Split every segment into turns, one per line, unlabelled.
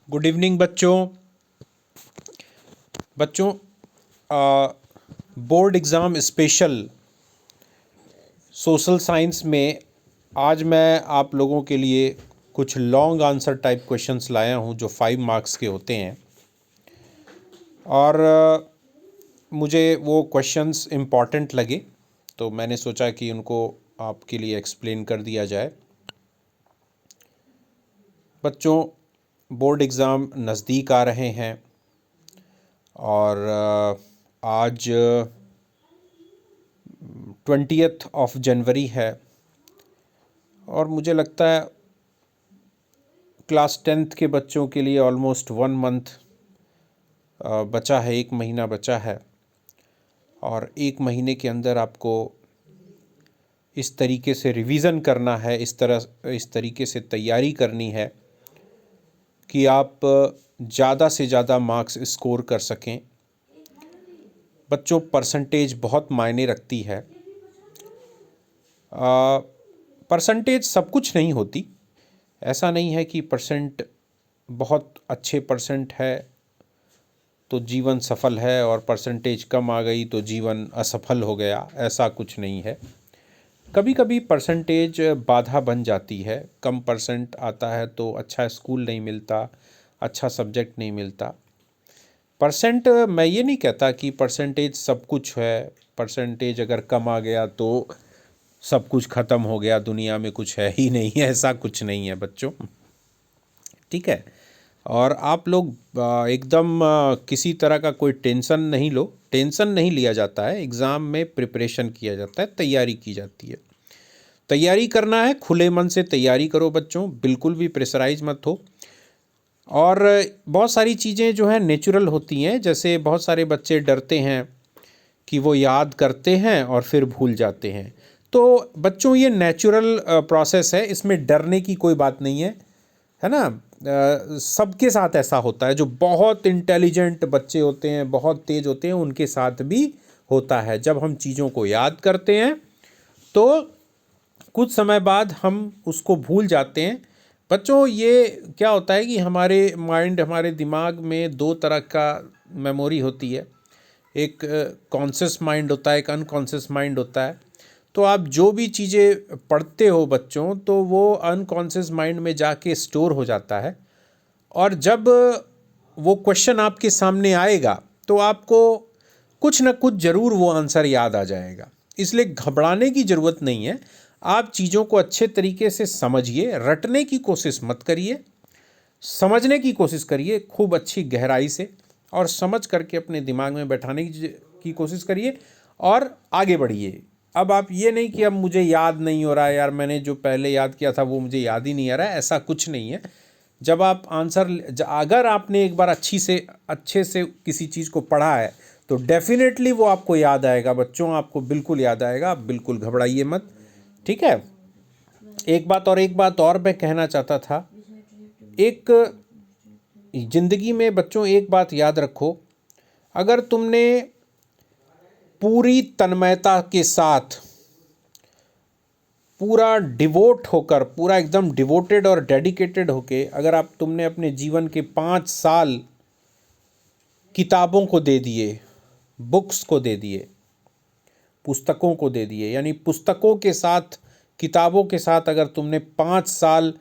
Good evening बच्चों। बच्चों, board exam special social science में आज मैं आप लोगों के लिए कुछ लॉन्ग आंसर टाइप क्वेश्चंस लाया हूं जो 5 मार्क्स के होते हैं। और मुझे वो क्वेश्चंस इम्पॉर्टेंट लगे तो मैंने सोचा कि उनको आपके लिए एक्सप्लेन कर दिया जाए। बच्चों, बोर्ड एग्ज़ाम नज़दीक आ रहे हैं और आज 20 जनवरी है और मुझे लगता है क्लास 10th के बच्चों के लिए ऑलमोस्ट 1 मंथ बचा है, 1 महीना बचा है। और 1 महीने के अंदर आपको इस तरीके से रिवीज़न करना है, इस तरीके से तैयारी करनी है कि आप ज़्यादा से ज़्यादा मार्क्स स्कोर कर सकें। बच्चों, परसेंटेज बहुत मायने रखती है। परसेंटेज सब कुछ नहीं होती। ऐसा नहीं है कि परसेंट बहुत अच्छे परसेंट है तो जीवन सफल है और परसेंटेज कम आ गई तो जीवन असफल हो गया, ऐसा कुछ नहीं है। कभी कभी परसेंटेज बाधा बन जाती है। कम परसेंट आता है तो अच्छा स्कूल नहीं मिलता, अच्छा सब्जेक्ट नहीं मिलता। परसेंट, मैं ये नहीं कहता कि परसेंटेज सब कुछ है। परसेंटेज अगर कम आ गया तो सब कुछ ख़त्म हो गया, दुनिया में कुछ है ही नहीं है, ऐसा कुछ नहीं है बच्चों। ठीक है। और आप लोग एकदम किसी तरह का कोई टेंशन नहीं लो। टेंशन नहीं लिया जाता है, एग्ज़ाम में प्रिपरेशन किया जाता है, तैयारी की जाती है। तैयारी करना है, खुले मन से तैयारी करो बच्चों, बिल्कुल भी प्रेशराइज मत हो। और बहुत सारी चीज़ें जो हैं नेचुरल होती हैं। जैसे बहुत सारे बच्चे डरते हैं कि वो याद करते हैं और फिर भूल जाते हैं। तो बच्चों, ये नेचुरल प्रोसेस है, इसमें डरने की कोई बात नहीं है ना। सबके साथ ऐसा होता है। जो बहुत इंटेलिजेंट बच्चे होते हैं, बहुत तेज होते हैं, उनके साथ भी होता है। जब हम चीज़ों को याद करते हैं तो कुछ समय बाद हम उसको भूल जाते हैं। बच्चों, ये क्या होता है कि हमारे दिमाग में 2 तरह का मेमोरी होती है। एक कॉन्शियस माइंड होता है, एक अनकॉन्शियस माइंड होता है। तो आप जो भी चीज़ें पढ़ते हो बच्चों, तो वो अनकॉन्शियस माइंड में जाके स्टोर हो जाता है। और जब वो क्वेश्चन आपके सामने आएगा तो आपको कुछ न कुछ ज़रूर वो आंसर याद आ जाएगा। इसलिए घबराने की ज़रूरत नहीं है। आप चीज़ों को अच्छे तरीके से समझिए, रटने की कोशिश मत करिए, समझने की कोशिश करिए खूब अच्छी गहराई से, और समझ करके अपने दिमाग में बैठाने की कोशिश करिए और आगे बढ़िए। अब आप ये नहीं कि अब मुझे याद नहीं हो रहा है यार, मैंने जो पहले याद किया था वो मुझे याद ही नहीं आ रहा है, ऐसा कुछ नहीं है। जब आप अगर आपने एक बार अच्छे से किसी चीज़ को पढ़ा है तो डेफिनेटली वो आपको याद आएगा बच्चों, आपको बिल्कुल याद आएगा। आप बिल्कुल घबराइए मत, ठीक है। एक बात और मैं कहना चाहता था। एक ज़िंदगी में बच्चों एक बात याद रखो, अगर तुमने पूरी तन्मयता के साथ, पूरा डिवोट होकर, पूरा एकदम डिवोटेड और डेडिकेटेड होके अगर तुमने अपने जीवन के 5 साल किताबों को दे दिए, बुक्स को दे दिए, पुस्तकों को दे दिए, यानी पुस्तकों के साथ, किताबों के साथ अगर तुमने 5 साल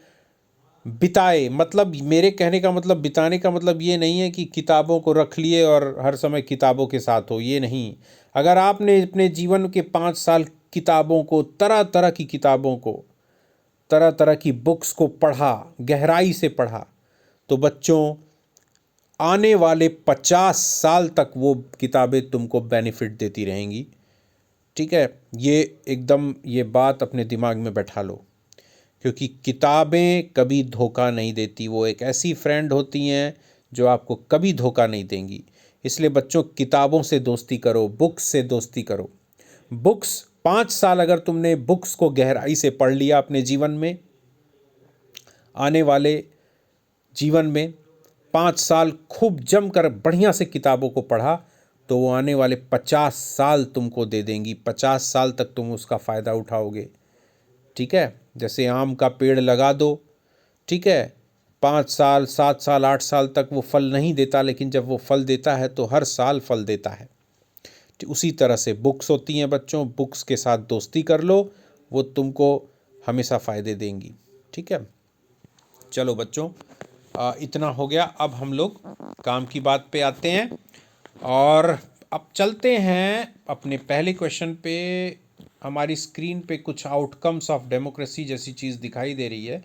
बिताए, मतलब मेरे कहने का मतलब, बिताने का मतलब ये नहीं है कि किताबों को रख लिए और हर समय किताबों के साथ हो, ये नहीं। अगर आपने अपने जीवन के 5 साल किताबों को, तरह तरह की किताबों को, तरह तरह की बुक्स को पढ़ा, गहराई से पढ़ा, तो बच्चों आने वाले 50 साल तक वो किताबें तुमको बेनिफिट देती रहेंगी, ठीक है। ये बात अपने दिमाग में बैठा लो, क्योंकि किताबें कभी धोखा नहीं देती। वो एक ऐसी फ्रेंड होती हैं जो आपको कभी धोखा नहीं देंगी। इसलिए बच्चों, किताबों से दोस्ती करो, बुक्स से दोस्ती करो। बुक्स, 5 साल अगर तुमने बुक्स को गहराई से पढ़ लिया अपने जीवन में, आने वाले जीवन में 5 साल खूब जमकर बढ़िया से किताबों को पढ़ा, तो वो आने वाले 50 साल तुमको दे देंगी। 50 साल तक तुम उसका फ़ायदा उठाओगे, ठीक है। जैसे आम का पेड़ लगा दो, ठीक है, 5 साल 7 साल 8 साल तक वो फल नहीं देता, लेकिन जब वो फल देता है तो हर साल फल देता है। उसी तरह से बुक्स होती हैं बच्चों, बुक्स के साथ दोस्ती कर लो, वो तुमको हमेशा फ़ायदे देंगी। ठीक है, चलो बच्चों, इतना हो गया। अब हम लोग काम की बात पे आते हैं और अब चलते हैं अपने पहले क्वेश्चन पे। हमारी स्क्रीन पे कुछ आउटकम्स ऑफ डेमोक्रेसी जैसी चीज़ दिखाई दे रही है।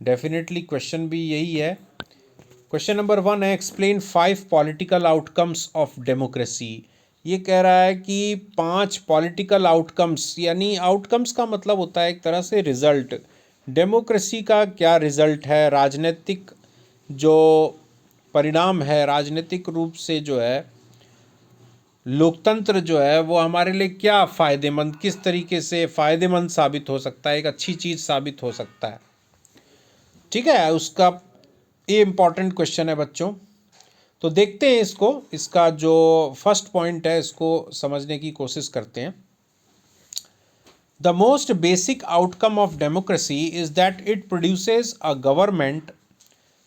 डेफिनेटली क्वेश्चन भी यही है। क्वेश्चन नंबर 1 है, explain 5 political outcomes of democracy. ये कह रहा है कि 5 पॉलिटिकल आउटकम्स, यानी आउटकम्स का मतलब होता है एक तरह से रिजल्ट। डेमोक्रेसी का क्या रिजल्ट है, राजनीतिक जो परिणाम है, राजनीतिक रूप से जो है लोकतंत्र जो है वो हमारे लिए क्या फ़ायदेमंद, किस तरीके से फ़ायदेमंद साबित हो सकता है, एक अच्छी चीज़ साबित हो सकता है। ठीक है, उसका ये इम्पॉर्टेंट क्वेश्चन है बच्चों। तो देखते हैं इसको, इसका जो फर्स्ट पॉइंट है इसको समझने की कोशिश करते हैं। The most basic outcome of democracy is that it produces a government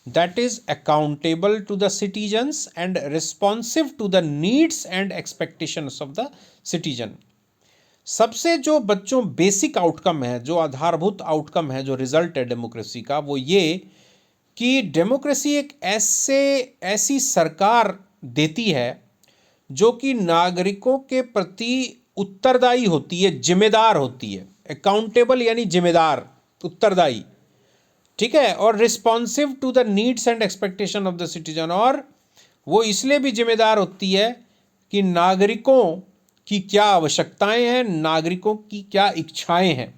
that is accountable to the citizens and responsive to the needs and expectations of the citizen। सबसे जो बच्चों बेसिक आउटकम है, जो आधारभूत आउटकम है, जो result है democracy का, वो ये कि डेमोक्रेसी एक ऐसी सरकार देती है जो कि नागरिकों के प्रति उत्तरदायी होती है, जिम्मेदार होती है। अकाउंटेबल यानी जिम्मेदार, उत्तरदायी। ठीक है, और responsive to the needs and expectation of the citizen, और वो इसलिए भी जिम्मेदार होती है कि नागरिकों की क्या आवश्यकताएं हैं, नागरिकों की क्या इच्छाएं हैं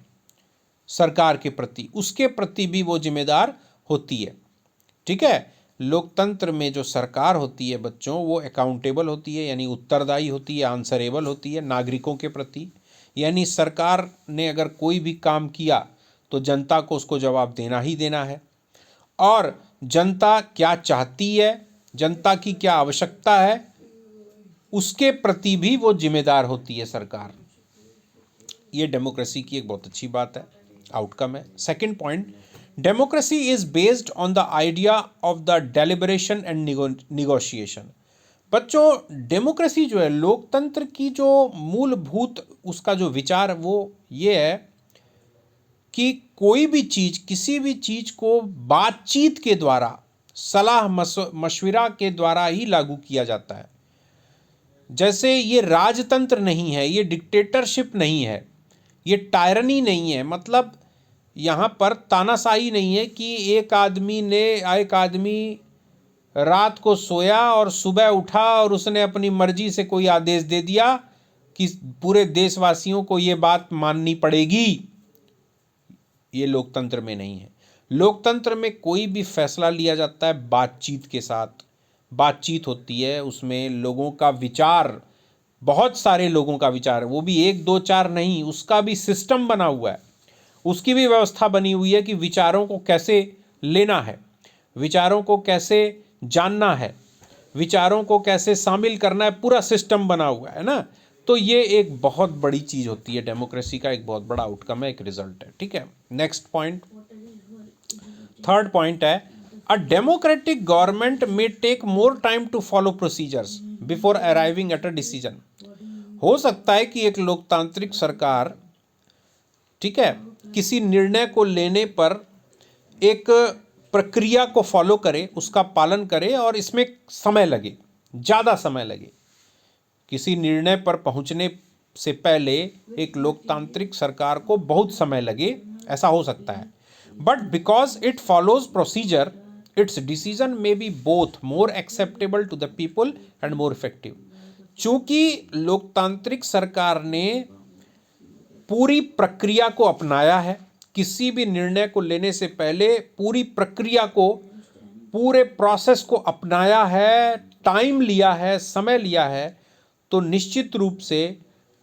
सरकार के प्रति, उसके प्रति भी वो जिम्मेदार होती है। ठीक है, लोकतंत्र में जो सरकार होती है बच्चों, वो अकाउंटेबल होती है, यानी उत्तरदायी होती है, आंसरेबल होती है नागरिकों के प्रति। यानी सरकार ने अगर कोई भी काम किया तो जनता को उसको जवाब देना ही देना है, और जनता क्या चाहती है, जनता की क्या आवश्यकता है, उसके प्रति भी वो जिम्मेदार होती है सरकार। ये डेमोक्रेसी की एक बहुत अच्छी बात है, आउटकम है। Second point, democracy is based on the idea of the deliberation and negotiation. बच्चों, डेमोक्रेसी जो है, लोकतंत्र की जो मूलभूत उसका जो विचार वो ये है कि कोई भी चीज़, किसी भी चीज़ को बातचीत के द्वारा, सलाह मशविरा के द्वारा ही लागू किया जाता है। जैसे ये राजतंत्र नहीं है, ये डिक्टेटरशिप नहीं है, ये टायरनी नहीं है। मतलब यहाँ पर तानाशाही नहीं है कि एक आदमी रात को सोया और सुबह उठा और उसने अपनी मर्जी से कोई आदेश दे दिया कि पूरे देशवासियों को ये बात माननी पड़ेगी। ये लोकतंत्र में नहीं है। लोकतंत्र में कोई भी फैसला लिया जाता है बातचीत के साथ, बातचीत होती है, उसमें लोगों का विचार, बहुत सारे लोगों का विचार, वो भी 1 2 4 नहीं, उसका भी सिस्टम बना हुआ है, उसकी भी व्यवस्था बनी हुई है कि विचारों को कैसे लेना है, विचारों को कैसे जानना है, विचारों को कैसे शामिल करना है, पूरा सिस्टम बना हुआ है ना। तो ये एक बहुत बड़ी चीज़ होती है, डेमोक्रेसी का एक बहुत बड़ा आउटकम है, एक रिजल्ट है। ठीक है, नेक्स्ट पॉइंट, थर्ड पॉइंट है, a democratic government may take more time to follow procedures before arriving at a decision. हो सकता है कि एक लोकतांत्रिक सरकार, ठीक है, किसी निर्णय को लेने पर एक प्रक्रिया को फॉलो करे, उसका पालन करे, और इसमें समय लगे, ज़्यादा समय लगे। किसी निर्णय पर पहुंचने से पहले एक लोकतांत्रिक सरकार को बहुत समय लगे, ऐसा हो सकता है। But because it follows procedure, its decision may be both more acceptable to the people and more effective. चूंकि लोकतांत्रिक सरकार ने पूरी प्रक्रिया को अपनाया है, किसी भी निर्णय को लेने से पहले पूरी प्रक्रिया को, पूरे प्रोसेस को अपनाया है, टाइम लिया है, समय लिया है, तो निश्चित रूप से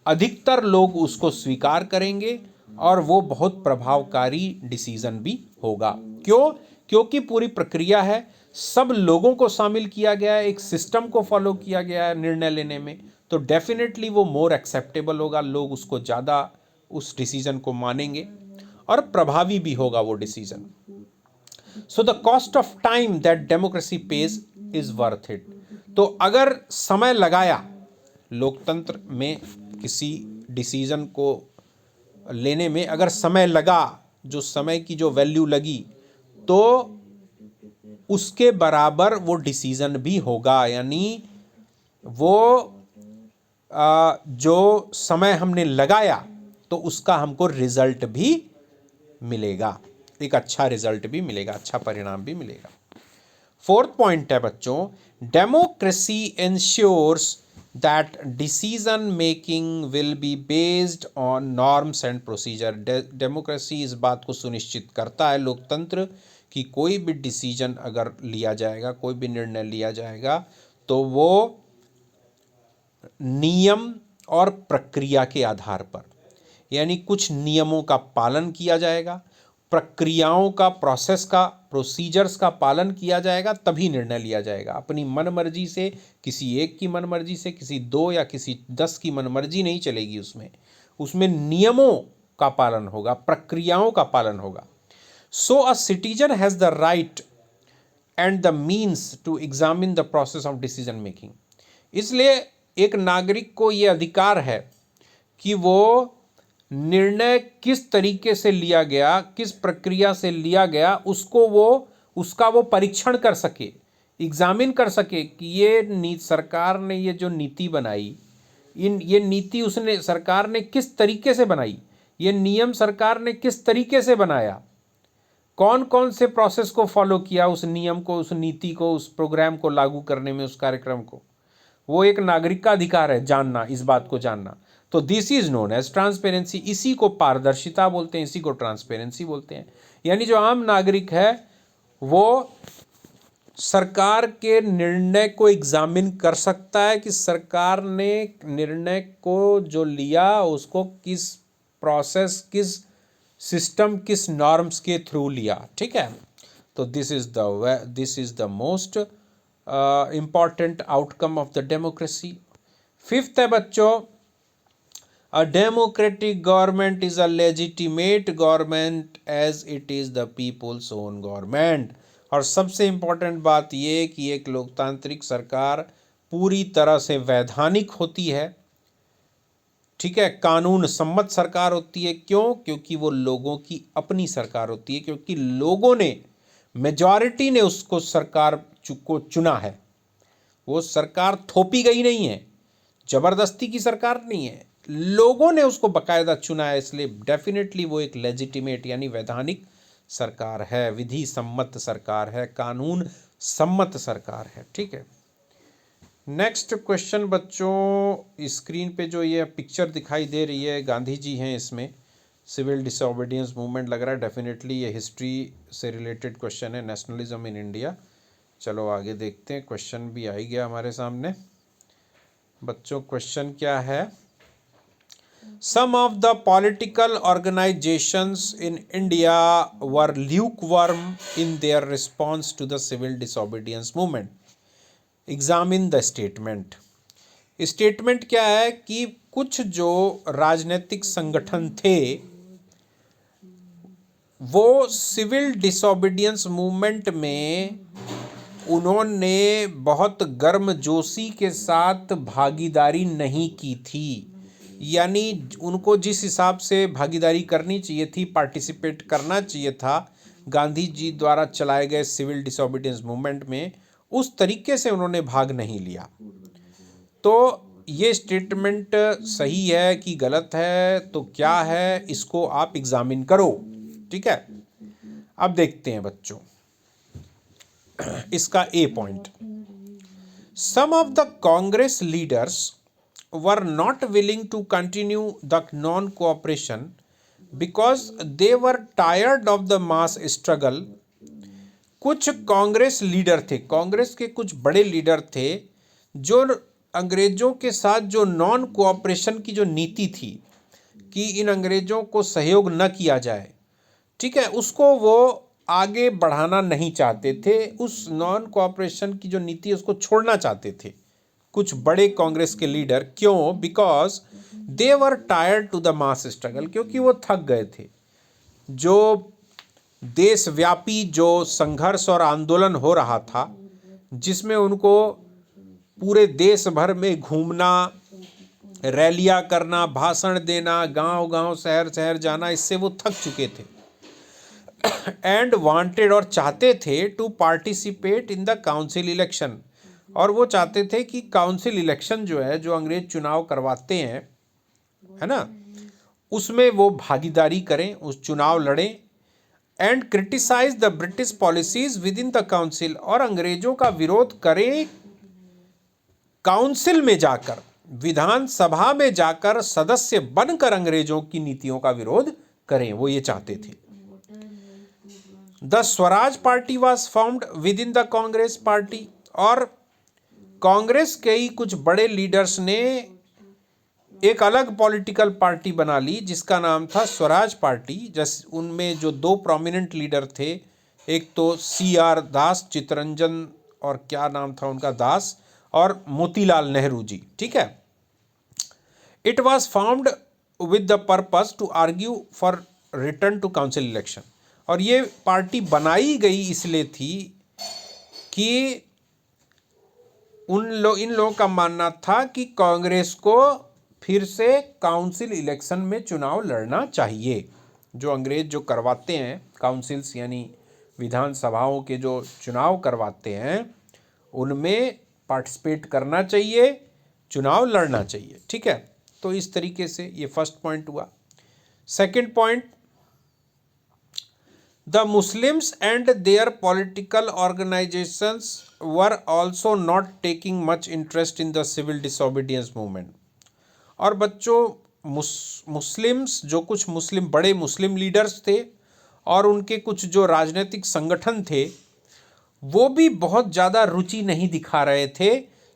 अधिकतर लोग उसको स्वीकार करेंगे और वो बहुत प्रभावकारी डिसीजन भी होगा। क्यों? क्योंकि पूरी प्रक्रिया है, सब लोगों को शामिल किया गया है, एक सिस्टम को फॉलो किया गया है निर्णय लेने में, तो डेफिनेटली वो मोर एक्सेप्टेबल होगा, लोग उसको ज़्यादा, उस डिसीजन को मानेंगे और प्रभावी भी होगा वो decision. So the cost of time that democracy page is worth it. तो अगर समय लगाया लोकतंत्र में किसी डिसीजन को लेने में, अगर समय लगा, जो समय की जो वैल्यू लगी, तो उसके बराबर वो डिसीजन भी होगा। यानी वो जो समय हमने लगाया तो उसका हमको रिजल्ट भी मिलेगा, एक अच्छा रिजल्ट भी मिलेगा, अच्छा परिणाम भी मिलेगा। फोर्थ पॉइंट है बच्चों, democracy ensures that decision making will be based on norms and procedure. Democracy इस बात को सुनिश्चित करता है, लोकतंत्र, कि कोई भी डिसीजन अगर लिया जाएगा, कोई भी निर्णय लिया जाएगा, तो वो नियम और प्रक्रिया के आधार पर, यानी कुछ नियमों का पालन किया जाएगा, प्रक्रियाओं का, प्रोसेस का, प्रोसीजर्स का पालन किया जाएगा, तभी निर्णय लिया जाएगा। अपनी मनमर्जी से, किसी एक की मनमर्जी से, किसी 2 या किसी 10 की मनमर्जी नहीं चलेगी। उसमें नियमों का पालन होगा, प्रक्रियाओं का पालन होगा। So a citizen has the right and the means to examine the process of decision making. इसलिए एक नागरिक को ये अधिकार है कि वो निर्णय किस तरीके से लिया गया, किस प्रक्रिया से लिया गया, उसका वो परीक्षण कर सके, एग्जामिन कर सके कि ये सरकार ने ये जो नीति बनाई, ये नीति सरकार ने किस तरीके से बनाई, ये नियम सरकार ने किस तरीके से बनाया, कौन कौन से प्रोसेस को फॉलो किया उस नियम को, उस नीति को, उस प्रोग्राम को लागू करने में, उस कार्यक्रम को। वो एक नागरिक का अधिकार है जानना, इस बात को जानना। तो this is known as transparency. इसी को पारदर्शिता बोलते हैं, इसी को ट्रांसपेरेंसी बोलते हैं। यानी जो आम नागरिक है वो सरकार के निर्णय को एग्जामिन कर सकता है कि सरकार ने निर्णय को जो लिया उसको किस प्रोसेस, किस सिस्टम, किस नॉर्म्स के थ्रू लिया। ठीक है, तो this is the most important outcome of the democracy. Fifth है बच्चों, a democratic government is a legitimate government as it is the people's own government. और सबसे इम्पॉर्टेंट बात ये कि एक लोकतांत्रिक सरकार पूरी तरह से वैधानिक होती है। ठीक है, कानून सम्मत सरकार होती है। क्यों? क्योंकि वो लोगों की अपनी सरकार होती है, क्योंकि लोगों ने, मेजॉरिटी ने उसको सरकार को चुना है। वो सरकार थोपी गई नहीं है, जबरदस्ती की सरकार नहीं है, लोगों ने उसको बकायदा चुना है। इसलिए डेफिनेटली वो एक लेजिटिमेट यानी वैधानिक सरकार है, विधि सम्मत सरकार है, कानून सम्मत सरकार है। ठीक है, नेक्स्ट क्वेश्चन बच्चों, स्क्रीन पे जो ये पिक्चर दिखाई दे रही है, गांधी जी हैं इसमें। सिविल डिसोबीडियंस मूवमेंट लग रहा है, डेफिनेटली ये हिस्ट्री से रिलेटेड क्वेश्चन है, नेशनलिज्म इन इंडिया। चलो आगे देखते हैं, क्वेश्चन भी आ ही गया हमारे सामने। बच्चों क्वेश्चन क्या है? Some of the political organisations in India were lukewarm in their response to the civil disobedience movement. Examine the statement. Statement क्या है कि कुछ जो राजनीतिक संगठन थे वो सिविल डिसोबीडियंस मूवमेंट में उन्होंने बहुत गर्मजोशी के साथ भागीदारी नहीं की थी। यानी उनको जिस हिसाब से भागीदारी करनी चाहिए थी, पार्टिसिपेट करना चाहिए था गांधी जी द्वारा चलाए गए सिविल डिसोबीडियंस मूवमेंट में, उस तरीके से उन्होंने भाग नहीं लिया। तो ये स्टेटमेंट सही है कि गलत है, तो क्या है, इसको आप एग्जामिन करो। ठीक है, अब देखते हैं बच्चों इसका A point. Some of the Congress leaders were not willing to continue the non cooperation because they were tired of the mass struggle. कुछ कांग्रेस लीडर थे, कांग्रेस के कुछ बड़े लीडर थे जो अंग्रेजों के साथ जो नॉन कोऑपरेशन की जो नीति थी कि इन अंग्रेजों को सहयोग न किया जाए, ठीक है, उसको वो आगे बढ़ाना नहीं चाहते थे। उस नॉन कोऑपरेशन की जो नीति उसको छोड़ना चाहते थे कुछ बड़े कांग्रेस के लीडर। क्यों? Because they were tired to the mass struggle, क्योंकि वो थक गए थे। जो देशव्यापी जो संघर्ष और आंदोलन हो रहा था, जिसमें उनको पूरे देश भर में घूमना, रैलियां करना, भाषण देना, गांव-गांव, शहर-शहर जाना, इससे वो थक चुके थे एंड वांटेड और चाहते थे to participate in the council election. और वो चाहते थे कि काउंसिल इलेक्शन जो है, जो अंग्रेज चुनाव करवाते हैं, है ना, उसमें वो भागीदारी करें, उस चुनाव लड़ें and criticise the British policies with in the council, और अंग्रेजों का विरोध करें काउंसिल में जाकर, विधानसभा में जाकर सदस्य बनकर अंग्रेजों की नीतियों का विरोध करें, वो ये चाहते थे। The Swaraj party was formed with in the Congress party, और कांग्रेस के ही कुछ बड़े लीडर्स ने एक अलग पॉलिटिकल पार्टी बना ली जिसका नाम था स्वराज पार्टी। जैसे उनमें जो दो प्रोमिनेंट लीडर थे, एक तो CR दास, चित्तरंजन और क्या नाम था उनका, दास, और मोतीलाल नेहरू जी, ठीक है। It was formed with the purpose to argue for return to council election, और ये पार्टी बनाई गई इसलिए थी कि इन लोगों का मानना था कि कांग्रेस को फिर से काउंसिल इलेक्शन में चुनाव लड़ना चाहिए। जो अंग्रेज जो करवाते हैं काउंसिल्स, यानी विधानसभाओं के जो चुनाव करवाते हैं, उनमें पार्टिसिपेट करना चाहिए, चुनाव लड़ना चाहिए, ठीक है। तो इस तरीके से ये फर्स्ट पॉइंट हुआ। Second point, the Muslims and their political organisations were also not taking much interest in the civil disobedience movement. और बच्चों, मुस्लिम्स, जो कुछ मुस्लिम बड़े मुस्लिम लीडर्स थे और उनके कुछ जो राजनीतिक संगठन थे, वो भी बहुत ज़्यादा रुचि नहीं दिखा रहे थे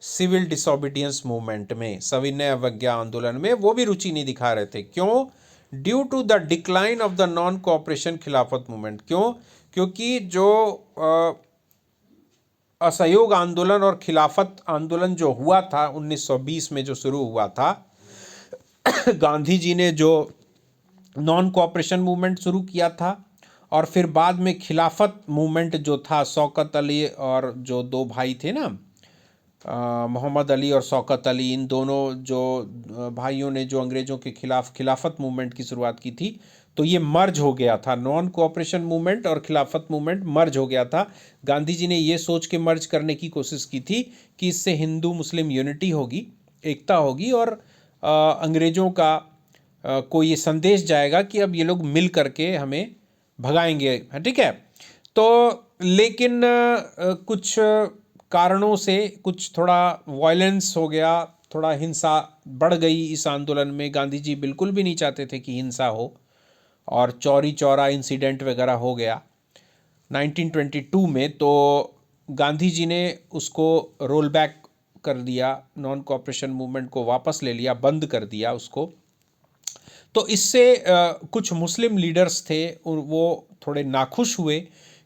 सिविल डिसोबीडियंस मूवमेंट में, सविनय अवज्ञा आंदोलन में वो भी रुचि नहीं दिखा रहे थे। क्यों? Due to the decline of the non cooperation Khilafat movement. क्यों? क्योंकि जो असहयोग आंदोलन और खिलाफत आंदोलन जो हुआ था 1920 में, जो शुरू हुआ था, गांधी जी ने जो नॉन कोऑपरेशन मूवमेंट शुरू किया था, और फिर बाद में खिलाफत मूवमेंट जो था, शौकत अली और जो दो भाई थे ना, मोहम्मद अली और शौकत अली, इन दोनों जो भाइयों ने जो अंग्रेज़ों के खिलाफ खिलाफत मूवमेंट की शुरुआत की थी, तो ये मर्ज हो गया था, नॉन कोऑपरेशन मूवमेंट और खिलाफत मूवमेंट मर्ज हो गया था। गांधी जी ने ये सोच के मर्ज करने की कोशिश की थी कि इससे हिंदू मुस्लिम यूनिटी होगी, एकता होगी, और अंग्रेज़ों का को ये संदेश जाएगा कि अब ये लोग मिल करके हमें भगाएंगे, ठीक है। तो लेकिन कुछ कारणों से कुछ थोड़ा वायलेंस हो गया, थोड़ा हिंसा बढ़ गई इस आंदोलन में। गांधी जी बिल्कुल भी नहीं चाहते थे कि हिंसा हो, और चौरी चौरा इंसिडेंट वगैरह हो गया 1922 में। तो गांधी जी ने उसको रोल बैक कर दिया, नॉन कोऑपरेशन मूवमेंट को वापस ले लिया, बंद कर दिया उसको। तो इससे कुछ मुस्लिम लीडर्स थे, वो थोड़े नाखुश हुए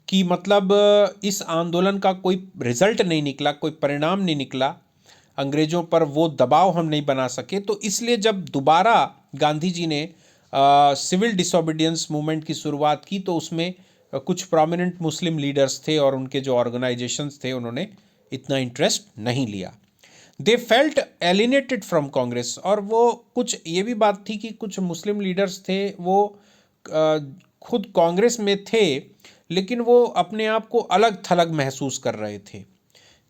कि मतलब इस आंदोलन का कोई रिजल्ट नहीं निकला, कोई परिणाम नहीं निकला, अंग्रेज़ों पर वो दबाव हम नहीं बना सके। तो इसलिए जब दोबारा गांधी जी ने सिविल डिसोबीडियंस मूवमेंट की शुरुआत की, तो उसमें कुछ प्रोमिनेंट मुस्लिम लीडर्स थे और उनके जो ऑर्गेनाइजेशंस थे, उन्होंने इतना इंटरेस्ट नहीं लिया। They felt alienated from Congress, और वो कुछ ये भी बात थी कि कुछ मुस्लिम लीडर्स थे, वो खुद कांग्रेस में थे, लेकिन वो अपने आप को अलग थलग महसूस कर रहे थे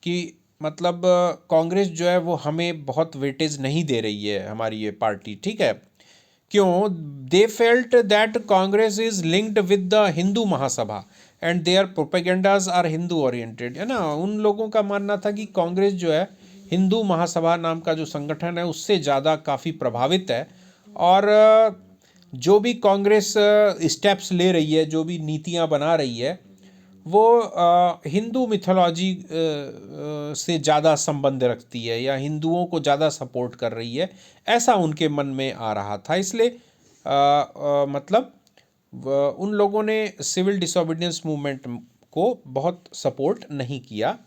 कि मतलब कांग्रेस जो है वो हमें बहुत वेटेज नहीं दे रही है, हमारी ये पार्टी, ठीक है। क्यों? They felt that Congress is linked with the Hindu Mahasabha and their propagandas are Hindu oriented, है ना। उन लोगों का मानना था कि कांग्रेस जो है हिंदू महासभा नाम का जो संगठन है उससे ज़्यादा काफ़ी प्रभावित है, और जो भी कांग्रेस स्टेप्स ले रही है, जो भी नीतियां बना रही है, वो हिंदू मिथोलॉजी से ज़्यादा संबंध रखती है, या हिंदुओं को ज़्यादा सपोर्ट कर रही है, ऐसा उनके मन में आ रहा था। इसलिए मतलब उन लोगों ने सिविल डिसोबीडियंस मूवमेंट को बहुत सपोर्ट नहीं किया,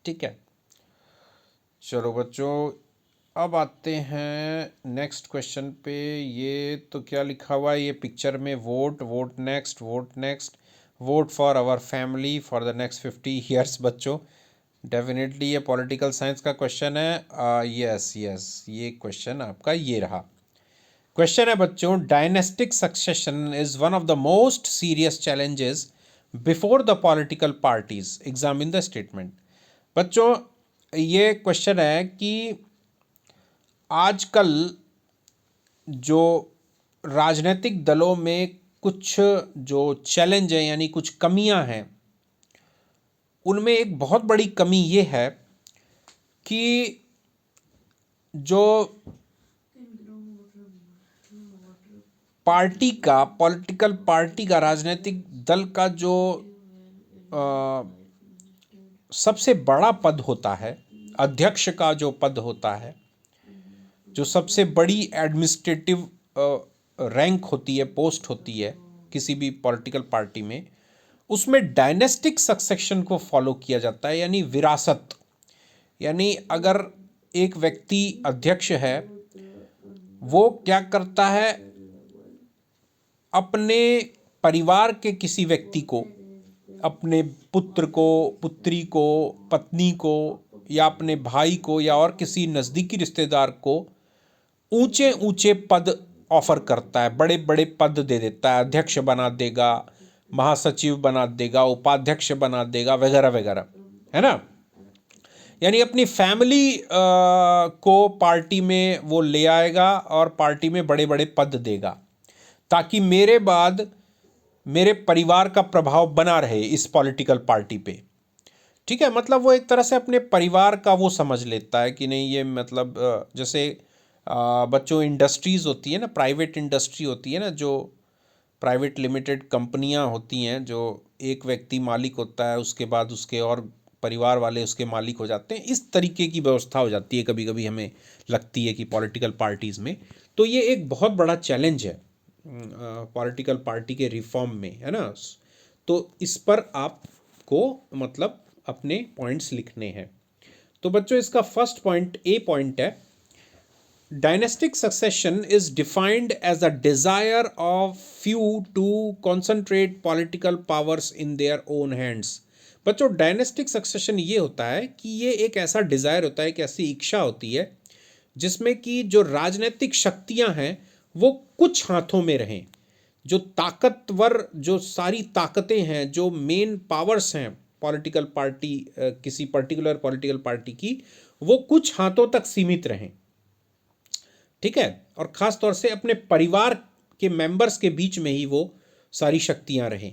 ठीक है। चलो बच्चों, अब आते हैं नेक्स्ट क्वेश्चन पे। ये तो क्या लिखा हुआ है ये पिक्चर में, vote vote next vote next, vote for our family for the next 50 years. बच्चों डेफिनेटली ये पॉलिटिकल साइंस का क्वेश्चन है। यस यस, ये क्वेश्चन आपका ये रहा। क्वेश्चन है बच्चों, dynastic succession is one of the most serious challenges before the political parties, examine the statement. बच्चों ये क्वेश्चन है कि आजकल जो राजनीतिक दलों में कुछ जो चैलेंज है यानी कुछ कमियां हैं, उनमें एक बहुत बड़ी कमी ये है कि जो पार्टी का, पॉलिटिकल पार्टी का, राजनीतिक दल का जो सबसे बड़ा पद होता है, अध्यक्ष का जो पद होता है, जो सबसे बड़ी एडमिनिस्ट्रेटिव रैंक होती है, पोस्ट होती है किसी भी पॉलिटिकल पार्टी में, उसमें डायनेस्टिक सक्सेशन को फॉलो किया जाता है, यानी विरासत। यानी अगर एक व्यक्ति अध्यक्ष है, वो क्या करता है, अपने परिवार के किसी व्यक्ति को, अपने पुत्र को, पुत्री को, पत्नी को, या अपने भाई को, या और किसी नज़दीकी रिश्तेदार को ऊंचे ऊंचे पद ऑफर करता है, बड़े बड़े पद दे देता है, अध्यक्ष बना देगा, महासचिव बना देगा, उपाध्यक्ष बना देगा, वगैरह वगैरह, है ना। यानी अपनी फैमिली को पार्टी में वो ले आएगा और पार्टी में बड़े बड़े पद देगा, ताकि मेरे बाद मेरे परिवार का प्रभाव बना रहे इस पॉलिटिकल पार्टी पे। ठीक है, मतलब वो एक तरह से अपने परिवार का वो समझ लेता है कि नहीं, ये मतलब जैसे बच्चों इंडस्ट्रीज़ होती है ना, प्राइवेट इंडस्ट्री होती है ना, जो प्राइवेट लिमिटेड कंपनियां होती हैं, जो एक व्यक्ति मालिक होता है, उसके बाद उसके और परिवार वाले उसके मालिक हो जाते हैं, इस तरीके की व्यवस्था हो जाती है कभी कभी हमें लगती है कि पॉलिटिकल पार्टीज़ में। तो ये एक बहुत बड़ा चैलेंज है पॉलिटिकल पार्टी के रिफॉर्म में, है ना। तो इस पर आपको मतलब अपने पॉइंट्स लिखने हैं। तो बच्चों इसका फर्स्ट पॉइंट, ए पॉइंट है, dynastic succession is defined as a desire of few to concentrate political powers in their own hands. बच्चों डायनेस्टिक सक्सेशन ये होता है कि ये एक ऐसा डिजायर होता है, एक ऐसी इच्छा होती है जिसमें कि जो राजनीतिक शक्तियां हैं वो कुछ हाथों में रहें, जो ताकतवर, जो सारी ताकतें हैं, जो मेन पावर्स हैं पॉलिटिकल पार्टी, किसी पर्टिकुलर पॉलिटिकल पार्टी की, वो कुछ हाथों तक सीमित रहें। ठीक है, और ख़ास तौर से अपने परिवार के मेंबर्स के बीच में ही वो सारी शक्तियां रहें।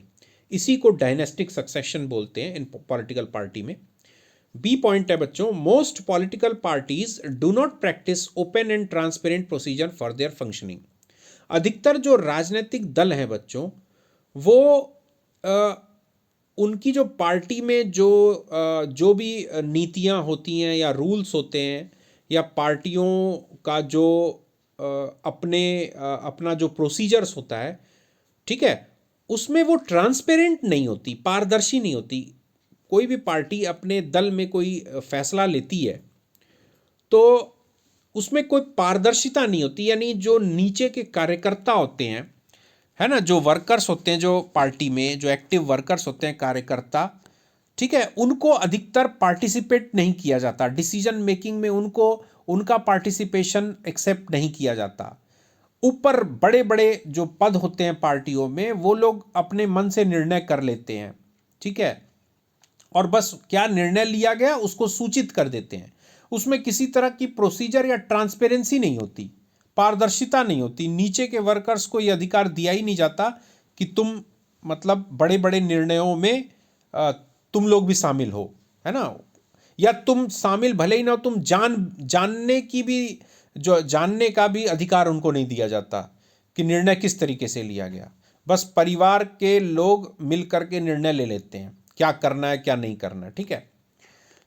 इसी को डायनेस्टिक सक्सेशन बोलते हैं इन पॉलिटिकल पार्टी में। बी पॉइंट है बच्चों, most political parties do not practice open and transparent procedure for their functioning. अधिकतर जो राजनीतिक दल हैं बच्चों, वो उनकी जो पार्टी में जो भी नीतियां होती हैं या रूल्स होते हैं, या पार्टियों का जो अपना जो प्रोसीजर्स होता है, ठीक है, उसमें वो ट्रांसपेरेंट नहीं होती, पारदर्शी नहीं होती। कोई भी पार्टी अपने दल में कोई फैसला लेती है तो उसमें कोई पारदर्शिता नहीं होती, यानी जो नीचे के कार्यकर्ता होते हैं, है ना, जो वर्कर्स होते हैं, जो पार्टी में जो एक्टिव वर्कर्स होते हैं, कार्यकर्ता, ठीक है, उनको अधिकतर पार्टिसिपेट नहीं किया जाता डिसीजन मेकिंग में, उनको उनका पार्टिसिपेशन एक्सेप्ट नहीं किया जाता। ऊपर बड़े बड़े जो पद होते हैं पार्टियों में, वो लोग अपने मन से निर्णय कर लेते हैं, ठीक है, और बस क्या निर्णय लिया गया उसको सूचित कर देते हैं। उसमें किसी तरह की प्रोसीजर या ट्रांसपेरेंसी नहीं होती, पारदर्शिता नहीं होती। नीचे के वर्कर्स को यह अधिकार दिया ही नहीं जाता कि तुम मतलब बड़े बड़े निर्णयों में तुम लोग भी शामिल हो, है ना, या तुम शामिल भले ही ना हो, तुम जानने की भी, जो जानने का भी अधिकार उनको नहीं दिया जाता कि निर्णय किस तरीके से लिया गया। बस परिवार के लोग मिल करके निर्णय ले लेते हैं क्या करना है क्या नहीं करना है। ठीक है,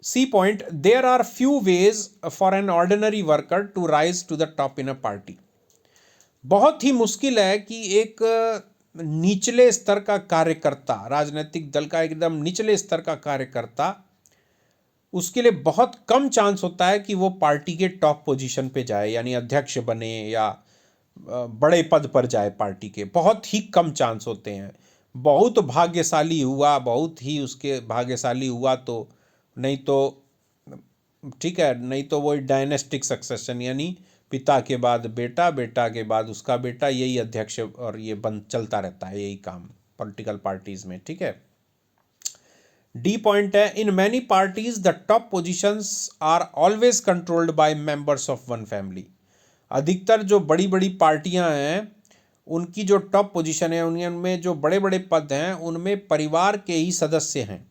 C point, there are few ways for an ordinary worker to rise to the top in a party. बहुत ही मुश्किल है कि एक निचले स्तर का कार्यकर्ता, राजनीतिक दल का एकदम निचले स्तर का कार्यकर्ता उसके लिए बहुत कम चांस होता है कि वो पार्टी के टॉप पोजीशन पे जाए, यानी अध्यक्ष बने या बड़े पद पर जाए पार्टी के। बहुत ही कम चांस होते हैं। बहुत भाग्यशाली हुआ, बहुत ही उसके भाग्यशाली हुआ तो, नहीं तो ठीक है, नहीं तो वो डायनेस्टिक सक्सेशन, यानी पिता के बाद बेटा, बेटा के बाद उसका बेटा, यही अध्यक्ष और ये बंद चलता रहता है, यही काम पॉलिटिकल पार्टीज में। ठीक है। डी पॉइंट है, in many parties the top positions are always controlled by members of one family. अधिकतर जो बड़ी बड़ी पार्टियां हैं उनकी जो टॉप पोजीशन है, उनमें जो बड़े बड़े पद हैं उनमें परिवार के ही सदस्य हैं।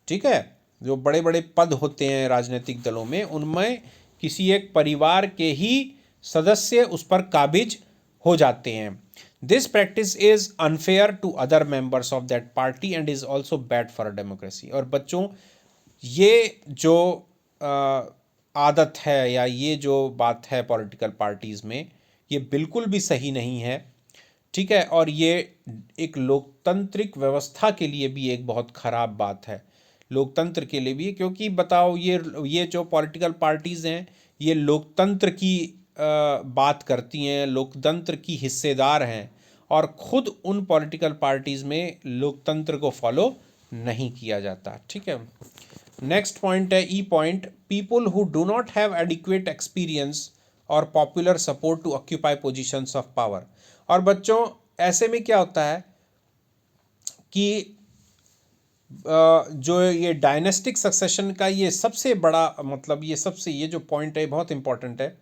ठीक है, जो बड़े बड़े पद होते हैं राजनीतिक दलों में, उनमें किसी एक परिवार के ही सदस्य उस पर काबिज हो जाते हैं। This practice is unfair to other members of that party and is also bad for democracy. और बच्चों, ये जो आदत है या ये जो बात है पॉलिटिकल पार्टीज़ में, ये बिल्कुल भी सही नहीं है। ठीक है, और ये एक लोकतांत्रिक व्यवस्था के लिए भी एक बहुत ख़राब बात है, लोकतंत्र के लिए भी। क्योंकि बताओ, ये जो पॉलिटिकल पार्टीज़ हैं ये लोकतंत्र की बात करती हैं, लोकतंत्र की हिस्सेदार हैं, और ख़ुद उन पॉलिटिकल पार्टीज़ में लोकतंत्र को फॉलो नहीं किया जाता। ठीक है। नेक्स्ट पॉइंट है E point, people who do not have adequate experience or popular support to occupy positions of power. और बच्चों, ऐसे में क्या होता है कि जो ये डायनेस्टिक सक्सेशन का ये सबसे बड़ा मतलब, ये जो पॉइंट है बहुत इंपॉर्टेंट है।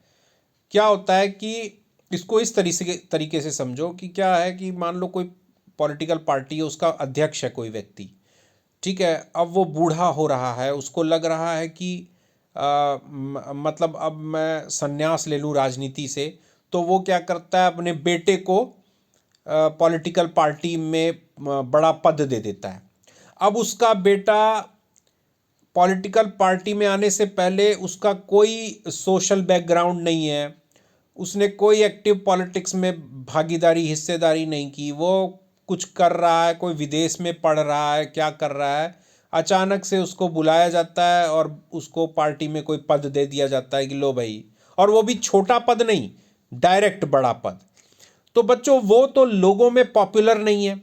क्या होता है कि इसको इस तरीके से समझो कि क्या है कि मान लो कोई पॉलिटिकल पार्टी है, उसका अध्यक्ष है कोई व्यक्ति। ठीक है, अब वो बूढ़ा हो रहा है, उसको लग रहा है कि मतलब अब मैं संन्यास ले लूँ राजनीति से। तो वो क्या करता है, अपने बेटे को पॉलिटिकल पार्टी में बड़ा पद दे देता है। अब उसका बेटा पॉलिटिकल पार्टी में आने से पहले उसका कोई सोशल बैकग्राउंड नहीं है, उसने कोई एक्टिव पॉलिटिक्स में भागीदारी हिस्सेदारी नहीं की, वो कुछ कर रहा है, कोई विदेश में पढ़ रहा है, क्या कर रहा है, अचानक से उसको बुलाया जाता है और उसको पार्टी में कोई पद दे दिया जाता है कि लो भाई, और वो भी छोटा पद नहीं, डायरेक्ट बड़ा पद। तो बच्चों, वो तो लोगों में पॉपुलर नहीं है,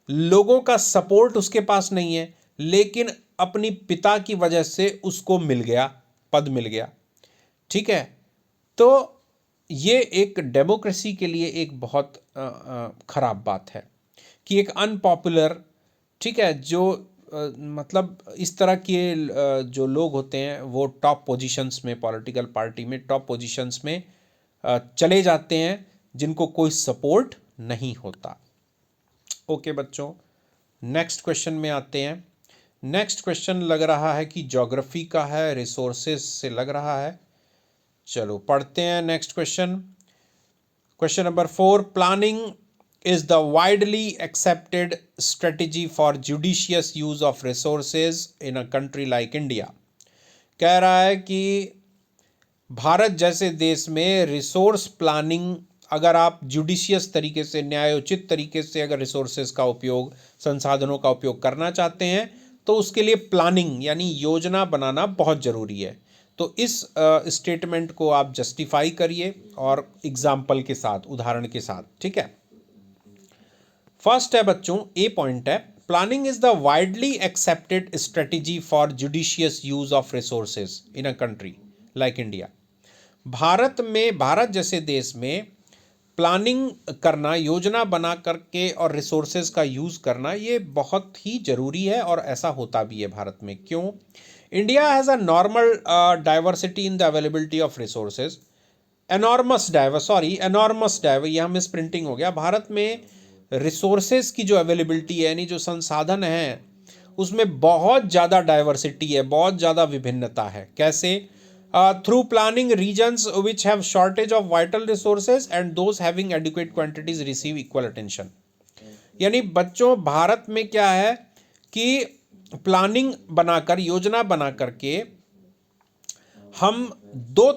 लोगों का सपोर्ट उसके पास नहीं है, लेकिन अपनी पिता की वजह से उसको मिल गया, पद मिल गया। ठीक है, तो ये एक डेमोक्रेसी के लिए एक बहुत ख़राब बात है कि एक अनपॉपुलर, ठीक है, जो मतलब इस तरह के जो लोग होते हैं वो टॉप पोजीशंस में, पॉलिटिकल पार्टी में टॉप पोजीशंस में चले जाते हैं, जिनको कोई सपोर्ट नहीं होता। ओके बच्चों, नेक्स्ट क्वेश्चन में आते हैं। नेक्स्ट क्वेश्चन लग रहा है कि ज्योग्राफी का है, रिसोर्सेज से लग रहा है। चलो पढ़ते हैं next question. Question number 4, planning is the widely accepted strategy for judicious use of resources in a country like India। कह रहा है कि भारत जैसे देश में रिसोर्स प्लानिंग, अगर आप जुडिशियस तरीके से, न्यायोचित तरीके से अगर रिसोर्सेज का उपयोग, संसाधनों का उपयोग करना चाहते हैं तो उसके लिए प्लानिंग यानी योजना बनाना बहुत ज़रूरी है। तो इस स्टेटमेंट को आप जस्टिफाई करिए और एग्जाम्पल के साथ, उदाहरण के साथ। ठीक है, फर्स्ट है बच्चों, ए पॉइंट है, planning is the widely accepted strategy for judicious use of resources in a country like India. Bharat जैसे देश में प्लानिंग करना, योजना बना करके और रिसोर्सेज का यूज़ करना, ये बहुत ही ज़रूरी है और ऐसा होता भी है भारत में। क्यों? India has a normal diversity in the availability of resources, enormous diver, यह मिस प्रिंटिंग हो गया। भारत में रिसोर्सेज की जो अवेलेबिलिटी है, यानी जो संसाधन हैं, उसमें बहुत ज़्यादा डाइवर्सिटी है, बहुत ज़्यादा विभिन्नता है। कैसे? Through planning regions which have shortage of vital resources and those having adequate quantities receive equal attention. यानी बच्चों, भारत में क्या है कि प्लानिंग बनाकर, योजना बना करके हम दो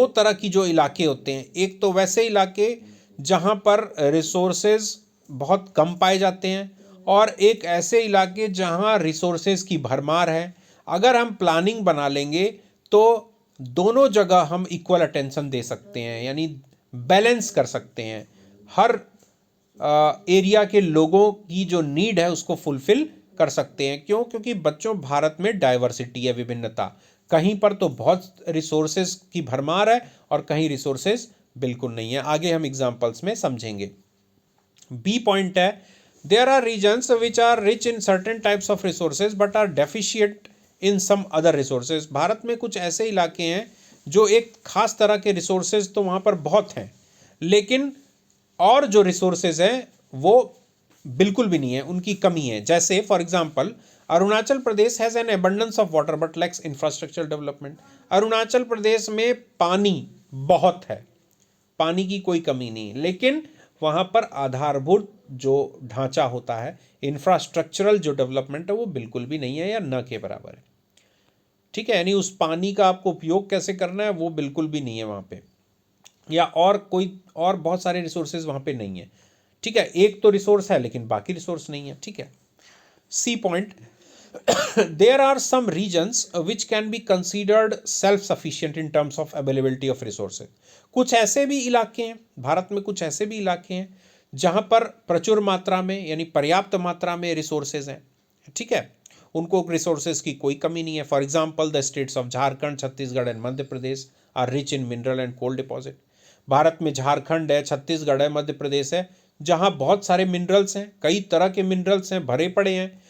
तरह की जो इलाके होते हैं, एक तो वैसे इलाके जहाँ पर रिसोर्सेज बहुत कम पाए जाते हैं, और एक ऐसे इलाके जहाँ रिसोर्सेज की भरमार है। अगर हम प्लानिंग बना लेंगे तो दोनों जगह हम इक्वल अटेंशन दे सकते हैं, यानी बैलेंस कर सकते हैं, हर एरिया के लोगों की जो नीड है उसको फुलफिल कर सकते हैं। क्यों? क्योंकि बच्चों, भारत में डाइवर्सिटी है, विभिन्नता। कहीं पर तो बहुत रिसोर्सेज की भरमार है और कहीं रिसोर्सेज बिल्कुल नहीं है। आगे हम एग्जांपल्स में समझेंगे। बी पॉइंट है, there are regions which are rich in certain types of resources but are deficient in some other resources. Bharat में कुछ ऐसे इलाके हैं जो एक खास तरह के रिसोर्सेज तो वहाँ पर बहुत हैं, लेकिन और जो रिसोर्सेज हैं वो बिल्कुल भी नहीं है, उनकी कमी है। जैसे for example, Arunachal Pradesh has an abundance of water but lacks infrastructure development. Arunachal Pradesh में पानी बहुत है, पानी की कोई कमी नहीं, लेकिन वहाँ पर आधारभूत जो ढांचा होता है, इंफ्रास्ट्रक्चरल जो डेवलपमेंट है, वो बिल्कुल भी नहीं है या न के बराबर है। ठीक है, यानी उस पानी का आपको उपयोग कैसे करना है वो बिल्कुल भी नहीं है वहाँ पे, या और बहुत सारे रिसोर्सेज वहाँ पे नहीं है। ठीक है, एक तो रिसोर्स है लेकिन बाकी रिसोर्स नहीं है। ठीक है। C point, there are some regions which can be considered self sufficient in terms of availability of resources। कुछ ऐसे भी इलाके हैं भारत में, कुछ ऐसे भी इलाके हैं जहां पर प्रचुर मात्रा में यानी पर्याप्त मात्रा में रिसोर्सेज हैं। ठीक है, उनको रिसोर्सेज की कोई कमी नहीं है। For example, the states of Jharkhand, Chhattisgarh and Madhya Pradesh are rich in mineral and coal deposit. Bharat में झारखंड है, छत्तीसगढ़ है, मध्य प्रदेश है, जहां बहुत सारे मिनरल्स हैं, कई तरह के मिनरल्स हैं, भरे पड़े हैं,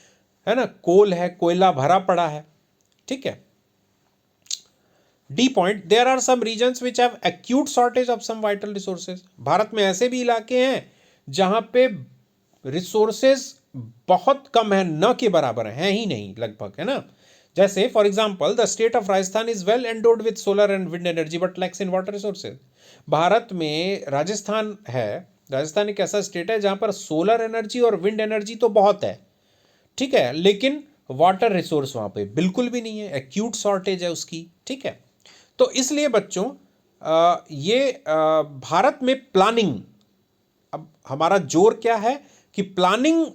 है ना, कोल है, कोयला भरा पड़ा है। ठीक है। D point, there are some regions which have acute shortage of some vital resources. Bharat में ऐसे भी इलाके हैं जहां पे रिसोर्सेज बहुत कम है, न के बराबर है ही नहीं लगभग, है ना। जैसे for example, the state of Rajasthan is well endowed with solar and wind energy but lacks in water resources. Bharat में राजस्थान है, राजस्थान एक ऐसा स्टेट है जहां पर सोलर एनर्जी और विंड एनर्जी तो बहुत है, ठीक है, लेकिन वाटर रिसोर्स वहां पे बिल्कुल भी नहीं है, एक्यूट शॉर्टेज है उसकी। ठीक है, तो इसलिए बच्चों भारत में प्लानिंग, अब हमारा जोर क्या है कि प्लानिंग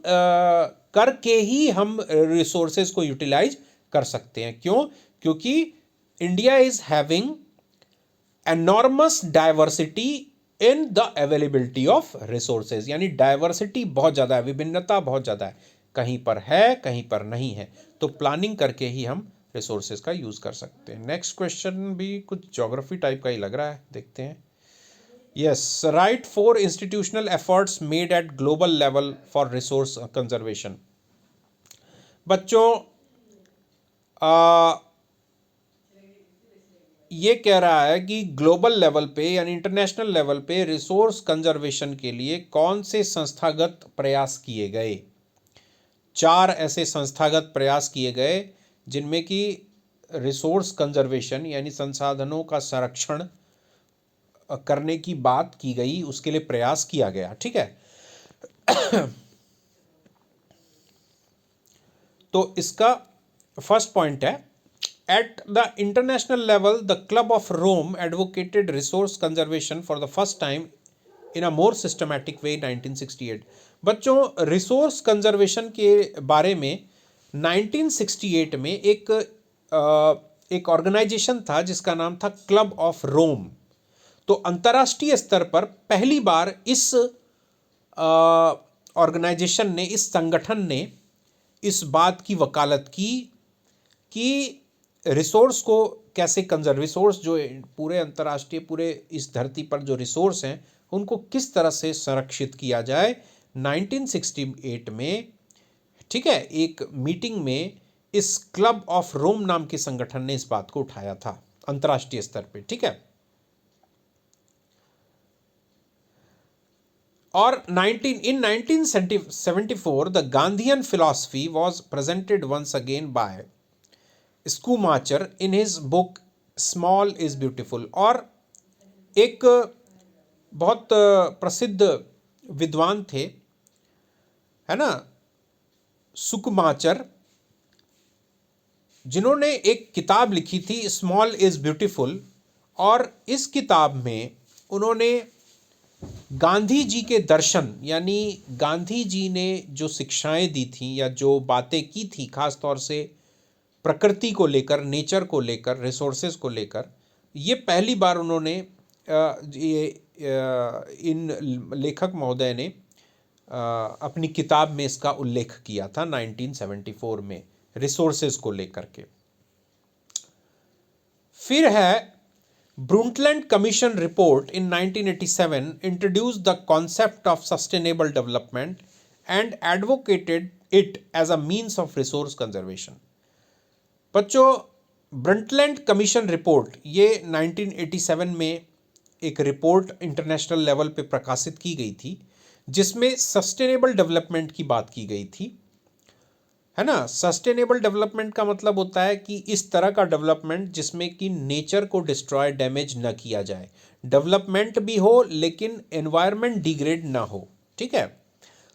करके ही हम रिसोर्सेज को यूटिलाइज कर सकते हैं। क्यों? क्योंकि India is having enormous diversity in the availability of resources, यानी डाइवर्सिटी बहुत ज़्यादा है, विभिन्नता बहुत ज़्यादा है, कहीं पर है कहीं पर नहीं है। तो प्लानिंग करके ही हम रिसोर्सेज का यूज़ कर सकते हैं। नेक्स्ट क्वेश्चन भी कुछ ज्योग्राफी टाइप का ही लग रहा है, देखते हैं। Yes, right 4 institutional efforts made at global level for resource conservation. बच्चों, ये कह रहा है कि ग्लोबल लेवल पे यानी इंटरनेशनल लेवल पे रिसोर्स कंजर्वेशन के लिए कौन से संस्थागत प्रयास किए गए। 4 ऐसे संस्थागत प्रयास किए गए जिनमें कि रिसोर्स कंजर्वेशन यानी संसाधनों का संरक्षण करने की बात की गई, उसके लिए प्रयास किया गया। ठीक है, तो इसका फर्स्ट पॉइंट है, at the international level the club of rome advocated resource conservation for the first time in a more systematic way 1968। बच्चों, रिसोर्स कंजर्वेशन के बारे में 1968 में एक ऑर्गेनाइजेशन था जिसका नाम था क्लब ऑफ रोम। तो अंतर्राष्ट्रीय स्तर पर पहली बार इस ऑर्गेनाइजेशन ने, इस संगठन ने इस बात की वकालत की कि रिसोर्स को कैसे रिसोर्स जो पूरे अंतर्राष्ट्रीय, पूरे इस धरती पर जो रिसोर्स हैं उनको किस तरह से संरक्षित किया जाए। 1968 में, ठीक है, एक मीटिंग में इस क्लब ऑफ रोम नाम के संगठन ने इस बात को उठाया था अंतर्राष्ट्रीय स्तर पे। ठीक है, और 1974 the Gandhian philosophy was presented once again by Schumacher in his book small is beautiful. और एक बहुत प्रसिद्ध विद्वान थे, है ना, सुकुमाचर, जिन्होंने एक किताब लिखी थी स्मॉल इज ब्यूटीफुल। और इस किताब में उन्होंने गांधी जी के दर्शन, यानी गांधी जी ने जो शिक्षाएं दी थी या जो बातें की थी, खास तौर से प्रकृति को लेकर, नेचर को लेकर, रिसोर्सेज को लेकर, ये पहली बार उन्होंने इन लेखक महोदय ने अपनी किताब में इसका उल्लेख किया था 1974 में, रिसोर्सेज को लेकर के। फिर है Brundtland commission report in 1987 introduce the concept of sustainable development and advocated it as a means of resource conservation. बच्चों, ब्रंटलैंड कमीशन रिपोर्ट ये 1987 में एक रिपोर्ट इंटरनेशनल लेवल पे प्रकाशित की गई थी, जिसमें सस्टेनेबल डेवलपमेंट की बात की गई थी, है ना। सस्टेनेबल डेवलपमेंट का मतलब होता है कि इस तरह का डेवलपमेंट जिसमें कि नेचर को डिस्ट्रॉय, डैमेज न किया जाए। डेवलपमेंट भी हो लेकिन एनवायरनमेंट डिग्रेड ना हो, ठीक है।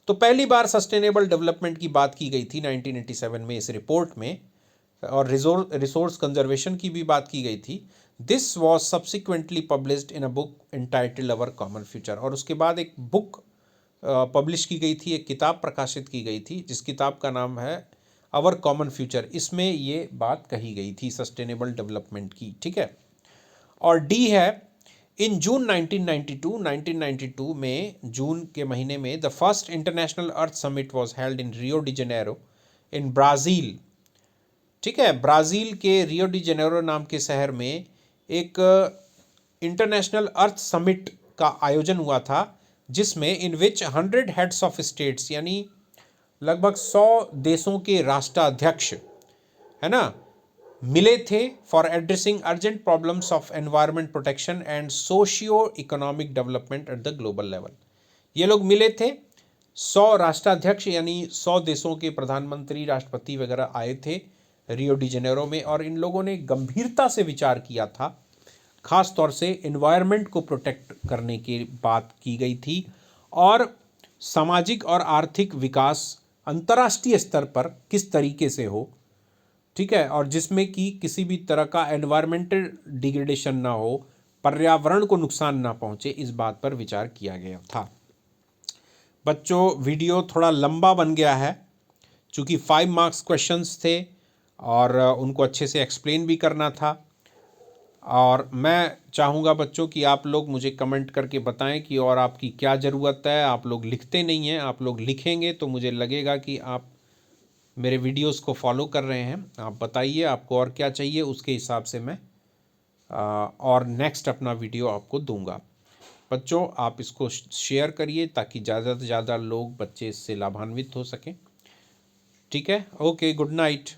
तो पहली बार सस्टेनेबल डेवलपमेंट की बात की गई थी 1987 में इस रिपोर्ट में, और रिसोर्स कंजर्वेशन की भी बात की गई थी। This was subsequently published in a book entitled our common future. और उसके बाद एक बुक पब्लिश की गई थी, एक किताब प्रकाशित की गई थी, जिस किताब का नाम है अवर कॉमन फ्यूचर। इसमें ये बात कही गई थी सस्टेनेबल डेवलपमेंट की, ठीक है। और डी है, इन जून 1992 में, जून के महीने में, the first international earth summit was held in Rio de Janeiro in Brazil, ठीक है। ब्राज़ील के रियो डी जेनेरो नाम के शहर में एक इंटरनेशनल अर्थ समिट का आयोजन हुआ था, जिसमें इन विच 100 हेड्स ऑफ स्टेट्स, यानी लगभग 100 देशों के राष्ट्राध्यक्ष, है ना, मिले थे for addressing urgent problems of environment protection and socio economic development at the global level. ये लोग मिले थे, 100 राष्ट्राध्यक्ष यानी 100 देशों के प्रधानमंत्री, राष्ट्रपति वगैरह आए थे रियो डी जेनेरो में, और इन लोगों ने गंभीरता से विचार किया था, खास तौर से एनवायरनमेंट को प्रोटेक्ट करने की बात की गई थी, और सामाजिक और आर्थिक विकास अंतर्राष्ट्रीय स्तर पर किस तरीके से हो, ठीक है, और जिसमें कि किसी भी तरह का एनवायरमेंटल डिग्रेडेशन ना हो, पर्यावरण को नुकसान ना पहुंचे, इस बात पर विचार किया गया था। बच्चों, वीडियो थोड़ा लंबा बन गया है, चूँकि 5 मार्क्स क्वेश्चंस थे और उनको अच्छे से एक्सप्लेन भी करना था। और मैं चाहूँगा बच्चों कि आप लोग मुझे कमेंट करके बताएं कि और आपकी क्या ज़रूरत है। आप लोग लिखते नहीं हैं, आप लोग लिखेंगे तो मुझे लगेगा कि आप मेरे वीडियोस को फॉलो कर रहे हैं। आप बताइए आपको और क्या चाहिए, उसके हिसाब से मैं और नेक्स्ट अपना वीडियो आपको दूंगा। बच्चों, आप इसको शेयर करिए ताकि ज़्यादा से ज़्यादा लोग, बच्चे इससे लाभान्वित हो सकें, ठीक है। Okay, good night.